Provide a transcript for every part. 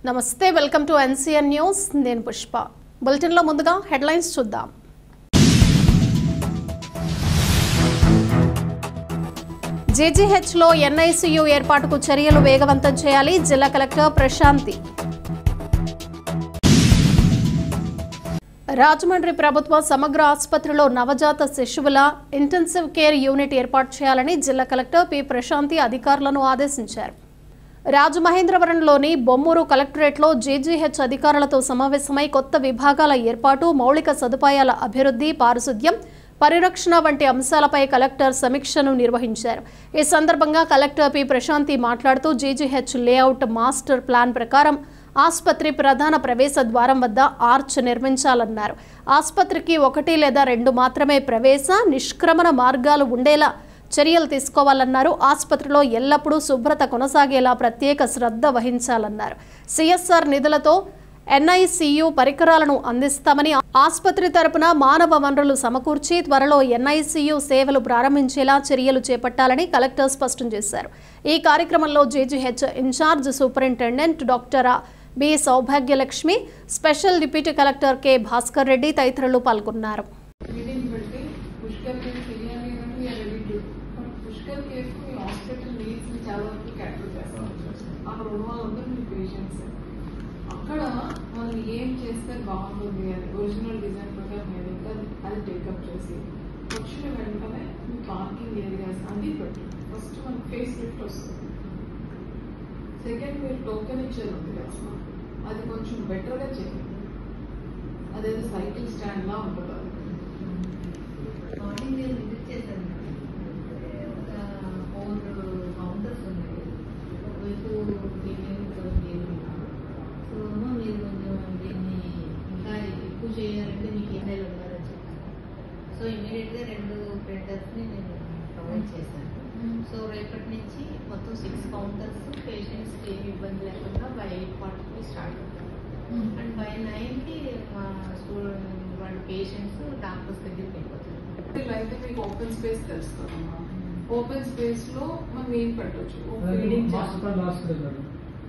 నమస్తే, welcome to NCN news. నేను Pushpa. Bulletin లో ముందుగా హెడ్లైన్స్ చూద్దాం. జీజీహెచ్ లో ఎన్ఐసీయూ ఏర్పాటుకు చర్యలు వేగవంతం చేయాలి. జిల్లా కలెక్టర్ ప్రశాంతి. రాజమండ్రి ప్రభుత్వ సమగ్ర ఆసుపత్రిలో నవజాత శిశువుల ఇంటెన్సివ్ కేర్ యూనిట్ ఏర్పాటు చేయాలని జిల్లా కలెక్టర్ పి ప్రశాంతి అధికారులను ఆదేశించారు. రాజమహేంద్రవరంలోని బొమ్మూరు కలెక్టరేట్లో జీజీహెచ్ అధికారులతో సమావేశమై కొత్త విభాగాల ఏర్పాటు, మౌలిక సదుపాయాల అభివృద్ధి, పారిశుద్ధ్యం, పరిరక్షణ వంటి అంశాలపై కలెక్టర్ సమీక్షను నిర్వహించారు. ఈ సందర్భంగా కలెక్టర్ పి ప్రశాంతి మాట్లాడుతూ జీజీహెచ్ లేఅవుట్ మాస్టర్ ప్లాన్ ప్రకారం ఆసుపత్రి ప్రధాన ప్రవేశ ద్వారం వద్ద ఆర్చ్ నిర్మించాలన్నారు. ఆసుపత్రికి 1 లేదా 2 మాత్రమే ప్రవేశ, నిష్క్రమణ మార్గాలు ఉండేలా చర్యలు తీసుకోవాలన్నారు. ఆసుపత్రిలో ఎల్లప్పుడూ శుభ్రత కొనసాగేలా ప్రత్యేక శ్రద్ధ వహించాలన్నారు. సిఎస్ఆర్ నిధులతో ఎన్ఐసీయూ పరికరాలను అందిస్తామని, ఆసుపత్రి తరపున మానవ వనరులు సమకూర్చి త్వరలో ఎన్ఐసీయూ సేవలు ప్రారంభించేలా చర్యలు చేపట్టాలని కలెక్టర్ స్పష్టం చేశారు. ఈ కార్యక్రమంలో GGH in charge superintendent doctor B Saubhagyalakshmi, special deputy collector K Bhaskar Reddy తదితరులు పాల్గొన్నారు. అక్కడ మనం ఏం చేస్తే బాగుంటుంది అని ఒరిజినల్ డిజైన్ ప్రకారం ఏదైతే అది టేకప్ చేసి వచ్చిన వెంటనే పార్కింగ్ ఏరియాస్ అన్ని పెట్టి ఫస్ట్ మనకి ఫేస్ లిఫ్ట్ వస్తుంది. సెకండ్, మీరు టోకెన్ ఇచ్చేది ఉంది కదా, అది కొంచెం బెటర్గా చేయండి. అదేదో సైకిల్ స్టాండ్ లా ఉంటుంది. మార్నింగ్ నేను విజిట్ చేశాను. ఒక 4 కౌంటర్స్ ఉన్నాయి. ఒకవైపు సో మీరు కొంచెం దీన్ని ఇంకా ఎక్కువ చేయాలంటే మీకు ఏం ఇవ్వాలని చెప్పాను. సో ఇమీడియట్గా 2 ప్రింటర్స్ని నేను ప్రొవైడ్ చేశాను. సో రేపటి నుంచి మొత్తం 6 కౌంటర్స్ పేషెంట్స్కి ఏమి ఇబ్బంది లేకుండా బై 8:40 స్టార్ట్ అవుతారు. అండ్ బై 9కి మా స్టూడెంట్ వాళ్ళ పేషెంట్స్ డాక్టర్స్ దగ్గరికి వెళ్ళిపోతారు. అయితే మీకు ఓపెన్ స్పేస్ తెలుస్తుందమ్మా. ఓపెన్ స్పేస్ లో మనం ఏం పెట్టవచ్చు,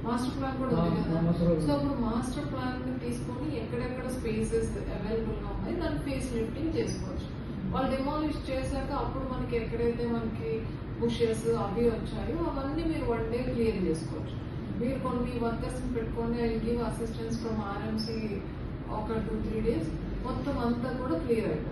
మాస్టర్ ప్లాన్ కూడా ఉంది కదా. సో ఇప్పుడు మాస్టర్ ప్లాన్ తీసుకొని ఎక్కడెక్కడ స్పేసెస్ అవైలబుల్ గా ఉన్నాయి దాన్ని ఫేస్ లిఫ్టింగ్ చేసుకోవచ్చు. వాళ్ళు డెమాలిష్ చేశాక అప్పుడు మనకి ఎక్కడైతే మనకి బుషెస్ అవి వచ్చాయో అవన్నీ మీరు 1 డే క్లియర్ చేసుకోవచ్చు. మీరు కొన్ని వర్కర్స్ పెట్టుకొని గివ్ అసిస్టెన్స్ ఫ్రమ్ ఆర్ఎంసీ ఒక 2-3 days మొత్తం అంతా కూడా క్లియర్ అయిపోతుంది.